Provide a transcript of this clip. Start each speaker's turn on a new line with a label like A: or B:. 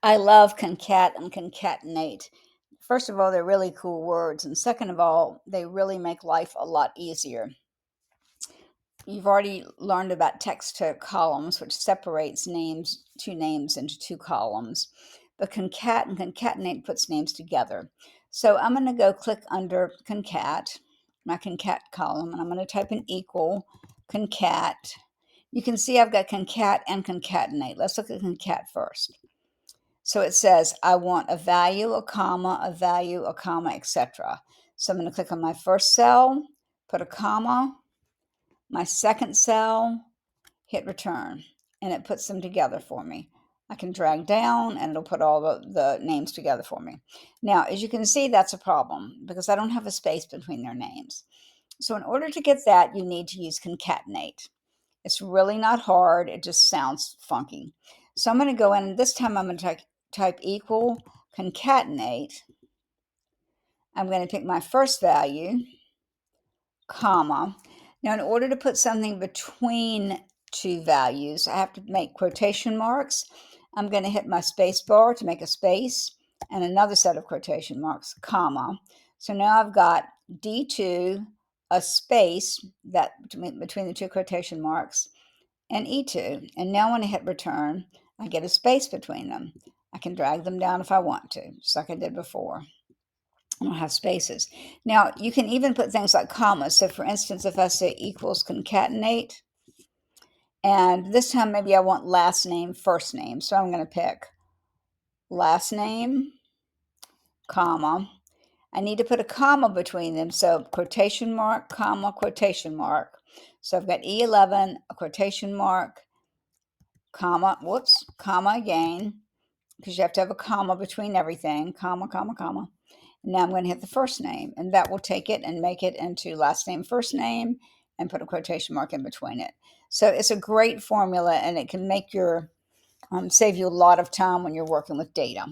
A: I love concat and concatenate. First of all, they're really cool words. And second of all, they really make life a lot easier. You've already learned about text to columns, which separates two names into two columns. But concat and concatenate puts names together. So I'm going to go click under concat, my concat column, and I'm going to type in equal concat. You can see I've got concat and concatenate. Let's look at concat first. So it says, I want a value, a comma, etc. So I'm going to click on my first cell, put a comma, my second cell, hit return, and it puts them together for me. I can drag down and it'll put all the names together for me. Now, as you can see, that's a problem because I don't have a space between their names. So in order to get that, you need to use concatenate. It's really not hard. It just sounds funky. So I'm going to go in, and this time I'm going to type equal concatenate. I'm going to pick my first value, comma. Now, in order to put something between two values, I have to make quotation marks. I'm going to hit my space bar to make a space and another set of quotation marks, comma. So now I've got D2, a space that between the two quotation marks, and E2. And now when I hit return, I get a space between them. I can drag them down if I want to, just like I did before. I don't have spaces. Now, you can even put things like commas. So for instance, if I say equals concatenate, and this time maybe I want last name, first name. So I'm going to pick last name, comma. I need to put a comma between them. So quotation mark, comma, quotation mark. So I've got E11, a quotation mark, comma, whoops, comma again, because you have to have a comma between everything, comma, comma, comma. Now I'm going to hit the first name, and that will take it and make it into last name, first name, and put a quotation mark in between it. So it's a great formula, and it can make your save you a lot of time when you're working with data.